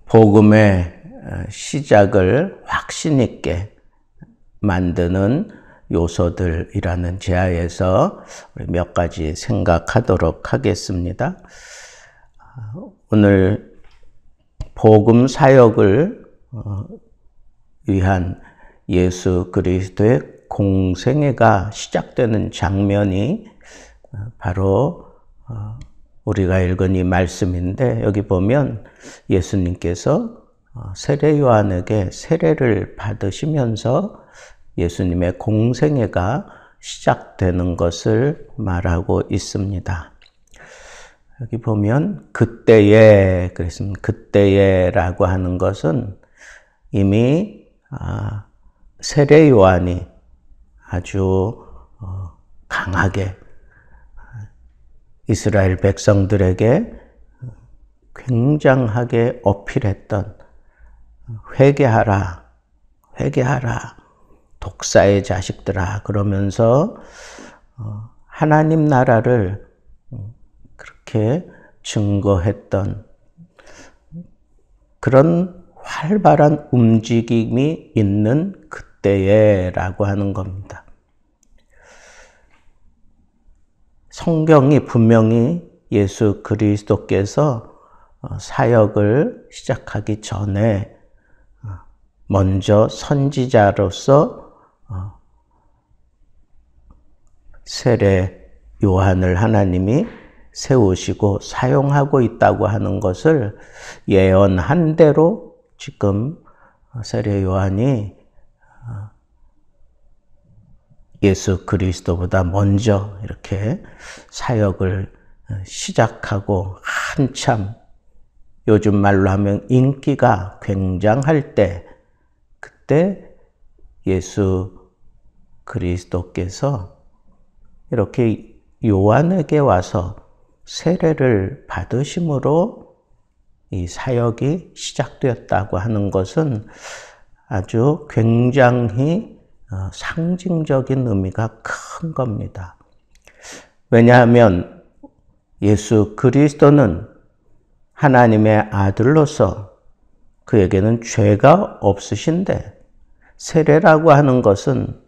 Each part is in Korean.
복음의 시작을 확신 있게 만드는 요소들이라는 제하에서 몇 가지 생각하도록 하겠습니다. 오늘 복음 사역을 위한 예수 그리스도의 공생애가 시작되는 장면이 바로 우리가 읽은 이 말씀인데, 여기 보면 예수님께서 세례 요한에게 세례를 받으시면서 예수님의 공생애가 시작되는 것을 말하고 있습니다. 여기 보면 그때에, 그랬습니다. 그때에라고 하는 것은 이미 세례 요한이 아주 강하게 이스라엘 백성들에게 굉장하게 어필했던 회개하라, 회개하라, 독사의 자식들아, 그러면서 하나님 나라를 그렇게 증거했던 그런 활발한 움직임이 있는 그때에라고 하는 겁니다. 성경이 분명히 예수 그리스도께서 사역을 시작하기 전에 먼저 선지자로서 세례 요한을 하나님이 세우시고 사용하고 있다고 하는 것을 예언한 대로 지금 세례 요한이 예수 그리스도보다 먼저 이렇게 사역을 시작하고 한참 요즘 말로 하면 인기가 굉장할 때, 그때 예수 그리스도께서 이렇게 요한에게 와서 세례를 받으심으로 이 사역이 시작되었다고 하는 것은 아주 굉장히 상징적인 의미가 큰 겁니다. 왜냐하면 예수 그리스도는 하나님의 아들로서 그에게는 죄가 없으신데, 세례라고 하는 것은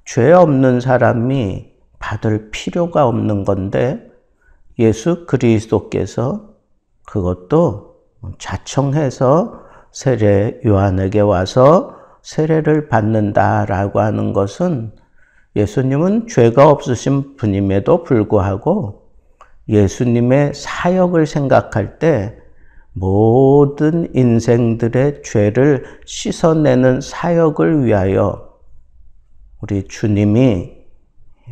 죄 없는 사람이 받을 필요가 없는 건데, 예수 그리스도께서 그것도 자청해서 세례 요한에게 와서 세례를 받는다라고 하는 것은, 예수님은 죄가 없으신 분임에도 불구하고 예수님의 사역을 생각할 때 모든 인생들의 죄를 씻어내는 사역을 위하여 우리 주님이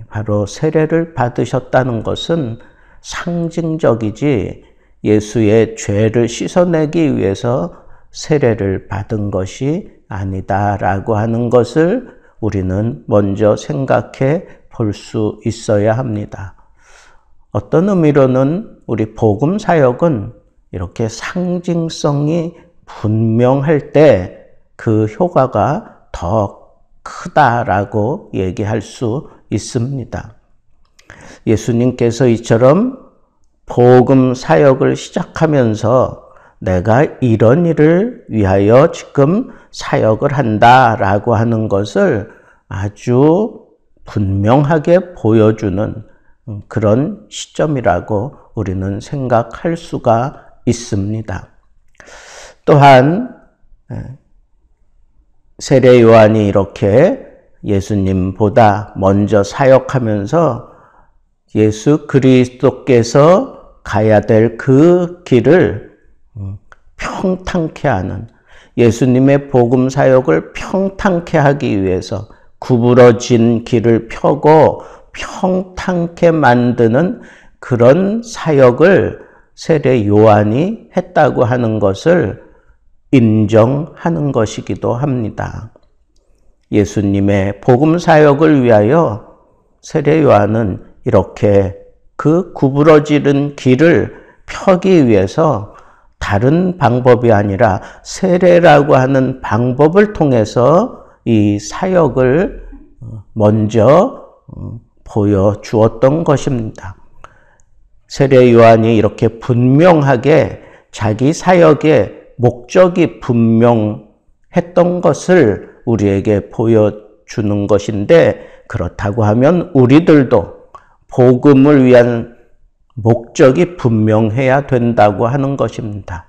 바로 세례를 받으셨다는 것은 상징적이지, 예수의 죄를 씻어내기 위해서 세례를 받은 것이 아니다라고 하는 것을 우리는 먼저 생각해 볼 수 있어야 합니다. 어떤 의미로는 우리 복음 사역은 이렇게 상징성이 분명할 때 그 효과가 더 크다라고 얘기할 수 있습니다. 예수님께서 이처럼 복음 사역을 시작하면서 내가 이런 일을 위하여 지금 사역을 한다라고 하는 것을 아주 분명하게 보여주는 그런 시점이라고 우리는 생각할 수가 있습니다. 또한 세례 요한이 이렇게 예수님보다 먼저 사역하면서 예수 그리스도께서 가야 될 그 길을 평탄케 하는, 예수님의 복음 사역을 평탄케 하기 위해서 구부러진 길을 펴고 평탄케 만드는 그런 사역을 세례 요한이 했다고 하는 것을 인정하는 것이기도 합니다. 예수님의 복음 사역을 위하여 세례 요한은 이렇게 그 구부러지는 길을 펴기 위해서 다른 방법이 아니라 세례라고 하는 방법을 통해서 이 사역을 먼저 보여주었던 것입니다. 세례 요한이 이렇게 분명하게 자기 사역의 목적이 분명했던 것을 우리에게 보여주는 것인데, 그렇다고 하면 우리들도 복음을 위한 목적이 분명해야 된다고 하는 것입니다.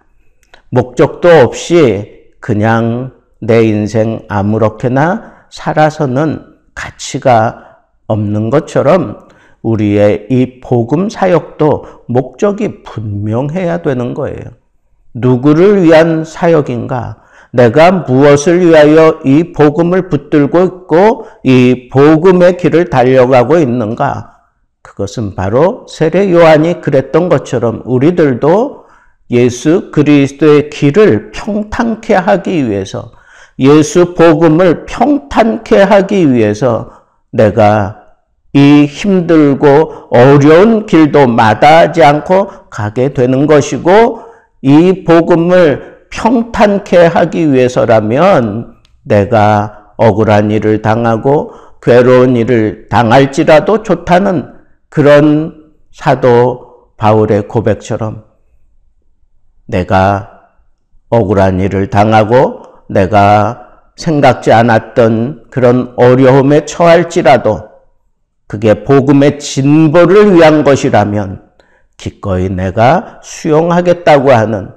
목적도 없이 그냥 내 인생 아무렇게나 살아서는 가치가 없는 것처럼 우리의 이 복음 사역도 목적이 분명해야 되는 거예요. 누구를 위한 사역인가? 내가 무엇을 위하여 이 복음을 붙들고 있고 이 복음의 길을 달려가고 있는가? 그것은 바로 세례 요한이 그랬던 것처럼 우리들도 예수 그리스도의 길을 평탄케 하기 위해서, 예수 복음을 평탄케 하기 위해서 내가 이 힘들고 어려운 길도 마다하지 않고 가게 되는 것이고, 이 복음을 평탄케 하기 위해서라면 내가 억울한 일을 당하고 괴로운 일을 당할지라도 좋다는 그런 사도 바울의 고백처럼 내가 억울한 일을 당하고 내가 생각지 않았던 그런 어려움에 처할지라도 그게 복음의 진보를 위한 것이라면 기꺼이 내가 수용하겠다고 하는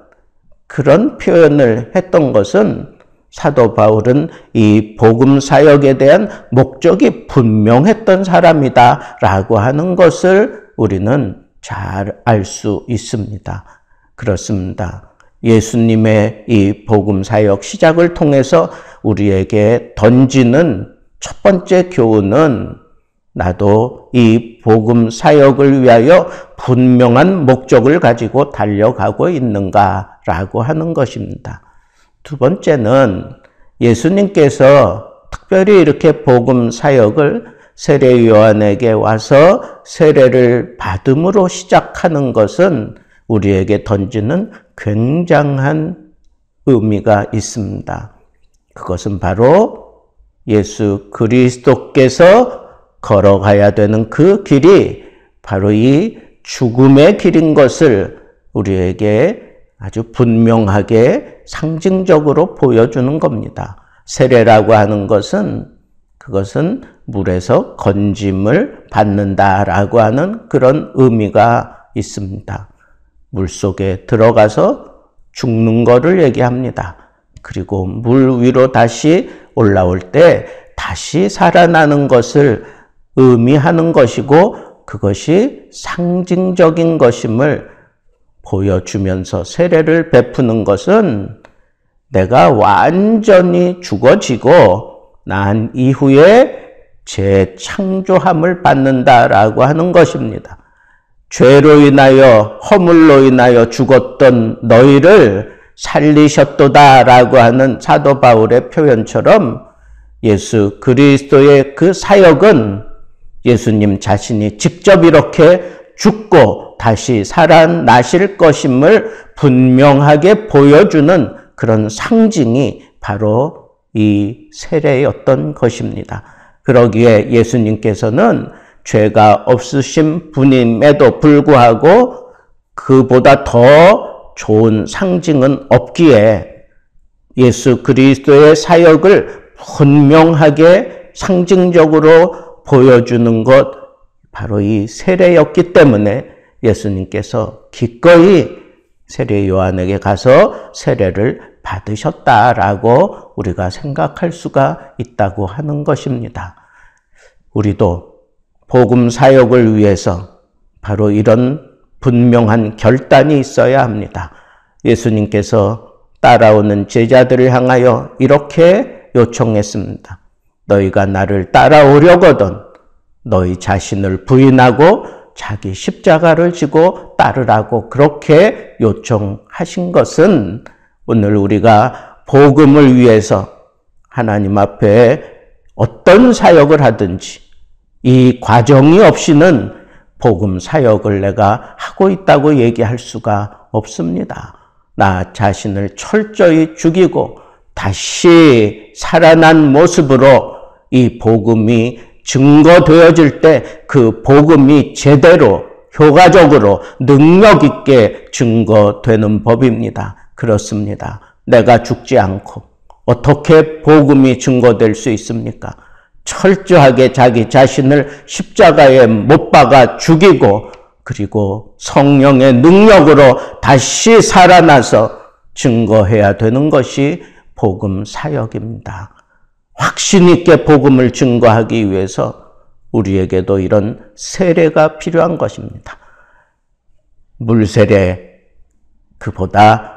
그런 표현을 했던 것은, 사도 바울은 이 복음 사역에 대한 목적이 분명했던 사람이다 라고 하는 것을 우리는 잘 알 수 있습니다. 그렇습니다. 예수님의 이 복음 사역 시작을 통해서 우리에게 던지는 첫 번째 교훈은 나도 이 복음 사역을 위하여 분명한 목적을 가지고 달려가고 있는가라고 하는 것입니다. 두 번째는 예수님께서 특별히 이렇게 복음 사역을 세례 요한에게 와서 세례를 받음으로 시작하는 것은 우리에게 던지는 굉장한 의미가 있습니다. 그것은 바로 예수 그리스도께서 걸어가야 되는 그 길이 바로 이 죽음의 길인 것을 우리에게 아주 분명하게 상징적으로 보여주는 겁니다. 세례라고 하는 것은 그것은 물에서 건짐을 받는다라고 하는 그런 의미가 있습니다. 물속에 들어가서 죽는 것을 얘기합니다. 그리고 물 위로 다시 올라올 때 다시 살아나는 것을 의미하는 것이고, 그것이 상징적인 것임을 보여주면서 세례를 베푸는 것은 내가 완전히 죽어지고 난 이후에 재창조함을 받는다라고 하는 것입니다. 죄로 인하여 허물로 인하여 죽었던 너희를 살리셨도다라고 하는 사도 바울의 표현처럼 예수 그리스도의 그 사역은 예수님 자신이 직접 이렇게 죽고 다시 살아나실 것임을 분명하게 보여주는 그런 상징이 바로 이 세례였던 것입니다. 그러기에 예수님께서는 죄가 없으신 분임에도 불구하고 그보다 더 좋은 상징은 없기에 예수 그리스도의 사역을 분명하게 상징적으로 보여주는 것, 바로 이 세례였기 때문에 예수님께서 기꺼이 세례 요한에게 가서 세례를 받으셨다라고 우리가 생각할 수가 있다고 하는 것입니다. 우리도 복음 사역을 위해서 바로 이런 분명한 결단이 있어야 합니다. 예수님께서 따라오는 제자들을 향하여 이렇게 요청했습니다. 너희가 나를 따라오려거든 너희 자신을 부인하고 자기 십자가를 지고 따르라고 그렇게 요청하신 것은, 오늘 우리가 복음을 위해서 하나님 앞에 어떤 사역을 하든지 이 과정이 없이는 복음 사역을 내가 하고 있다고 얘기할 수가 없습니다. 나 자신을 철저히 죽이고 다시 살아난 모습으로 이 복음이 증거되어질 때 그 복음이 제대로 효과적으로 능력 있게 증거되는 법입니다. 그렇습니다. 내가 죽지 않고 어떻게 복음이 증거될 수 있습니까? 철저하게 자기 자신을 십자가에 못 박아 죽이고 그리고 성령의 능력으로 다시 살아나서 증거해야 되는 것이 복음 사역입니다. 확신 있게 복음을 증거하기 위해서 우리에게도 이런 세례가 필요한 것입니다. 물세례 그보다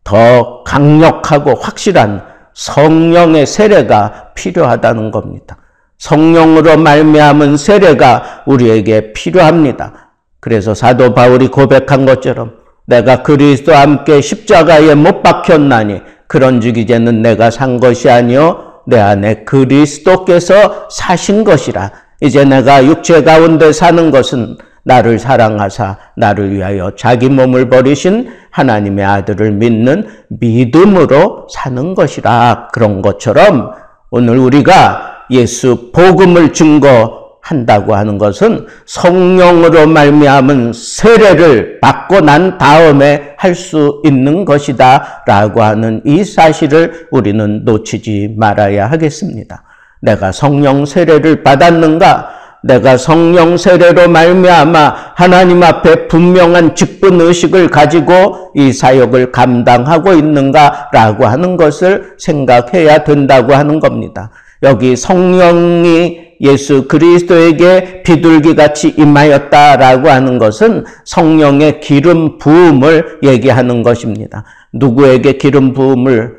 더 강력하고 확실한 성령의 세례가 필요하다는 겁니다. 성령으로 말미암은 세례가 우리에게 필요합니다. 그래서 사도 바울이 고백한 것처럼 내가 그리스도와 함께 십자가에 못 박혔나니 그런즉 이제는 내가 산 것이 아니요 내 안에 그리스도께서 사신 것이라. 이제 내가 육체 가운데 사는 것은 나를 사랑하사 나를 위하여 자기 몸을 버리신 하나님의 아들을 믿는 믿음으로 사는 것이라. 그런 것처럼 오늘 우리가 예수 복음을 증거한다고 하는 것은 성령으로 말미암은 세례를 받고 난 다음에 할 수 있는 것이다 라고 하는 이 사실을 우리는 놓치지 말아야 하겠습니다. 내가 성령 세례를 받았는가? 내가 성령 세례로 말미암아 하나님 앞에 분명한 직분의식을 가지고 이 사역을 감당하고 있는가라고 하는 것을 생각해야 된다고 하는 겁니다. 여기 성령이 예수 그리스도에게 비둘기같이 임하였다라고 하는 것은 성령의 기름 부음을 얘기하는 것입니다. 누구에게 기름 부음을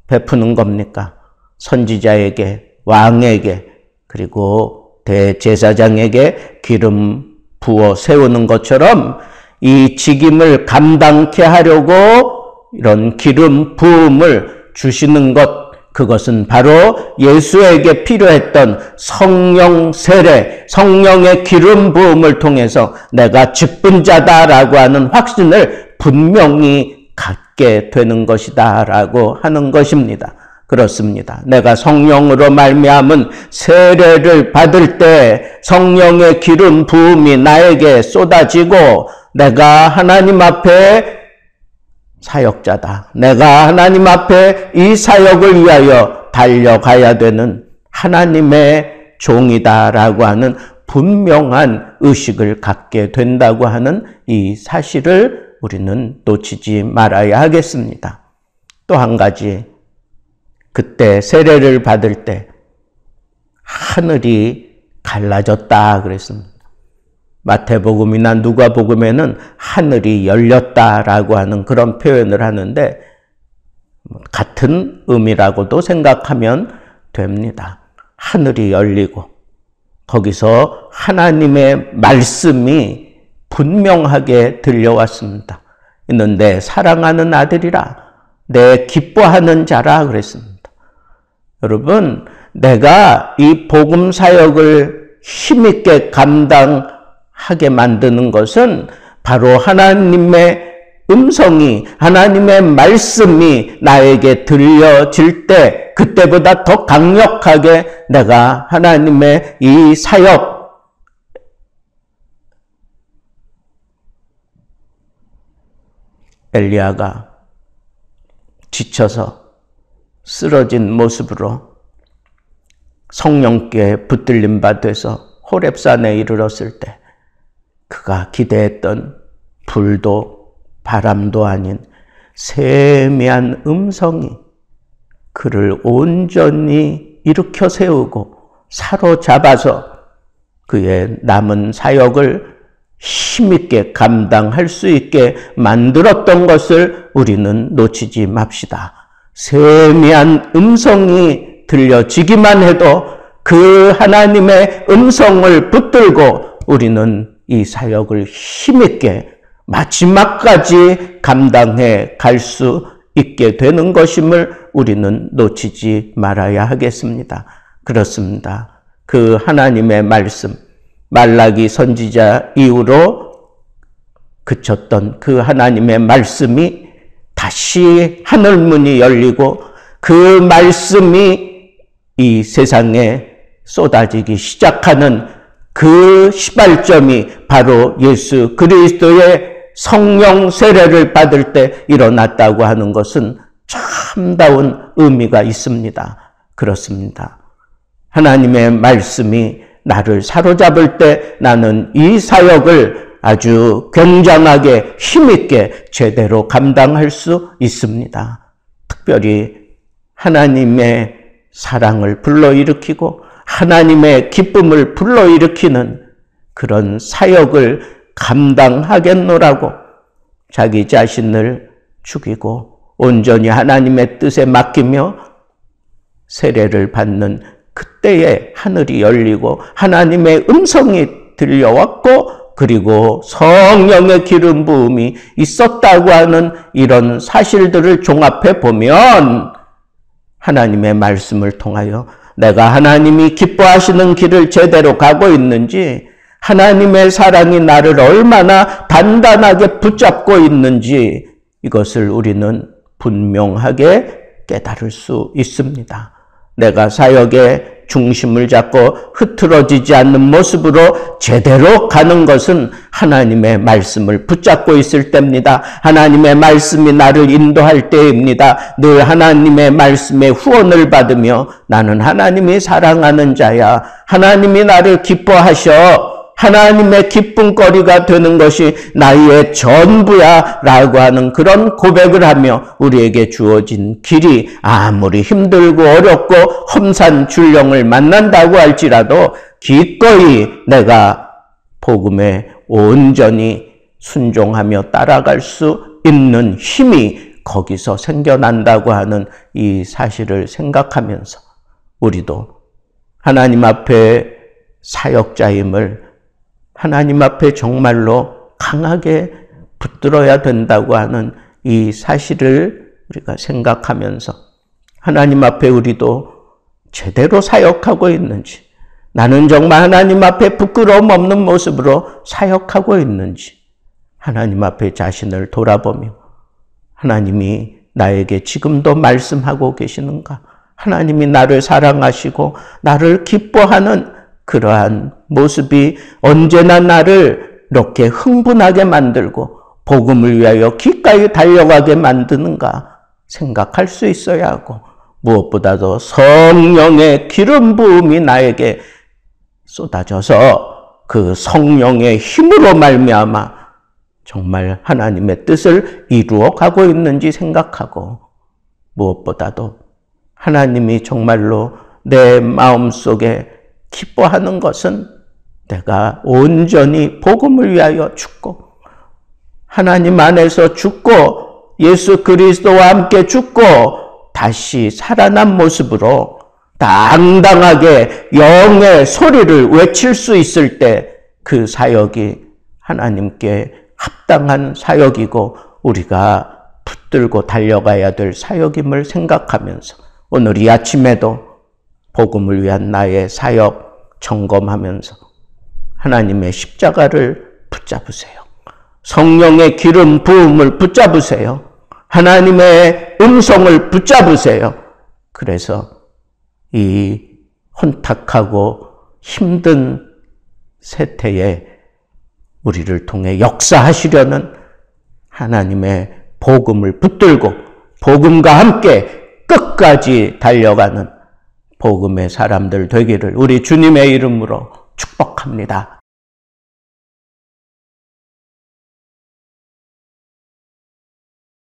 베푸는 겁니까? 선지자에게, 왕에게, 그리고 대제사장에게 기름 부어 세우는 것처럼 이 직임을 감당케 하려고 이런 기름 부음을 주시는 것, 그것은 바로 예수에게 필요했던 성령 세례, 성령의 기름 부음을 통해서 내가 직분자다라고 하는 확신을 분명히 갖게 되는 것이다 라고 하는 것입니다. 그렇습니다. 내가 성령으로 말미암은 세례를 받을 때 성령의 기름 부음이 나에게 쏟아지고 내가 하나님 앞에 사역자다. 내가 하나님 앞에 이 사역을 위하여 달려가야 되는 하나님의 종이다라고 하는 분명한 의식을 갖게 된다고 하는 이 사실을 우리는 놓치지 말아야 하겠습니다. 또 한 가지, 그때 세례를 받을 때 하늘이 갈라졌다 그랬습니다. 마태복음이나 누가복음에는 하늘이 열렸다라고 하는 그런 표현을 하는데 같은 의미라고도 생각하면 됩니다. 하늘이 열리고 거기서 하나님의 말씀이 분명하게 들려왔습니다. 이는 내 사랑하는 아들이라, 내 기뻐하는 자라 그랬습니다. 여러분, 내가 이 복음 사역을 힘있게 감당하게 만드는 것은 바로 하나님의 음성이, 하나님의 말씀이 나에게 들려질 때 그때보다 더 강력하게 내가 하나님의 이 사역, 엘리야가 지쳐서 쓰러진 모습으로 성령께 붙들림 받아서 호렙산에 이르렀을 때 그가 기대했던 불도 바람도 아닌 세미한 음성이 그를 온전히 일으켜 세우고 사로잡아서 그의 남은 사역을 힘있게 감당할 수 있게 만들었던 것을 우리는 놓치지 맙시다. 세미한 음성이 들려지기만 해도 그 하나님의 음성을 붙들고 우리는 이 사역을 힘있게 마지막까지 감당해 갈 수 있게 되는 것임을 우리는 놓치지 말아야 하겠습니다. 그렇습니다. 그 하나님의 말씀, 말라기 선지자 이후로 그쳤던 그 하나님의 말씀이 다시 하늘문이 열리고 그 말씀이 이 세상에 쏟아지기 시작하는 그 시발점이 바로 예수 그리스도의 성령 세례를 받을 때 일어났다고 하는 것은 참다운 의미가 있습니다. 그렇습니다. 하나님의 말씀이 나를 사로잡을 때 나는 이 사역을 아주 굉장하게 힘있게 제대로 감당할 수 있습니다. 특별히 하나님의 사랑을 불러일으키고 하나님의 기쁨을 불러일으키는 그런 사역을 감당하겠노라고 자기 자신을 죽이고 온전히 하나님의 뜻에 맡기며 세례를 받는 그때에 하늘이 열리고 하나님의 음성이 들려왔고 그리고 성령의 기름 부음이 있었다고 하는 이런 사실들을 종합해 보면 하나님의 말씀을 통하여 내가 하나님이 기뻐하시는 길을 제대로 가고 있는지, 하나님의 사랑이 나를 얼마나 단단하게 붙잡고 있는지 이것을 우리는 분명하게 깨달을 수 있습니다. 내가 사역의 중심을 잡고 흐트러지지 않는 모습으로 제대로 가는 것은 하나님의 말씀을 붙잡고 있을 때입니다. 하나님의 말씀이 나를 인도할 때입니다. 늘 하나님의 말씀에 후원을 받으며 나는 하나님이 사랑하는 자야, 하나님이 나를 기뻐하셔, 하나님의 기쁨거리가 되는 것이 나의 전부야 라고 하는 그런 고백을 하며 우리에게 주어진 길이 아무리 힘들고 어렵고 험산 줄령을 만난다고 할지라도 기꺼이 내가 복음에 온전히 순종하며 따라갈 수 있는 힘이 거기서 생겨난다고 하는 이 사실을 생각하면서 우리도 하나님 앞에 사역자임을 하나님 앞에 정말로 강하게 붙들어야 된다고 하는 이 사실을 우리가 생각하면서 하나님 앞에 우리도 제대로 사역하고 있는지, 나는 정말 하나님 앞에 부끄러움 없는 모습으로 사역하고 있는지 하나님 앞에 자신을 돌아보며 하나님이 나에게 지금도 말씀하고 계시는가? 하나님이 나를 사랑하시고 나를 기뻐하는 그러한 모습이 언제나 나를 이렇게 흥분하게 만들고 복음을 위하여 기꺼이 달려가게 만드는가 생각할 수 있어야 하고, 무엇보다도 성령의 기름 부음이 나에게 쏟아져서 그 성령의 힘으로 말미암아 정말 하나님의 뜻을 이루어 가고 있는지 생각하고, 무엇보다도 하나님이 정말로 내 마음속에 기뻐하는 것은 내가 온전히 복음을 위하여 죽고 하나님 안에서 죽고 예수 그리스도와 함께 죽고 다시 살아난 모습으로 당당하게 영의 소리를 외칠 수 있을 때 그 사역이 하나님께 합당한 사역이고 우리가 붙들고 달려가야 될 사역임을 생각하면서 오늘 이 아침에도 복음을 위한 나의 사역 점검하면서 하나님의 십자가를 붙잡으세요. 성령의 기름 부음을 붙잡으세요. 하나님의 음성을 붙잡으세요. 그래서 이 혼탁하고 힘든 세태에 우리를 통해 역사하시려는 하나님의 복음을 붙들고 복음과 함께 끝까지 달려가는 복음의 사람들 되기를 우리 주님의 이름으로 축복합니다.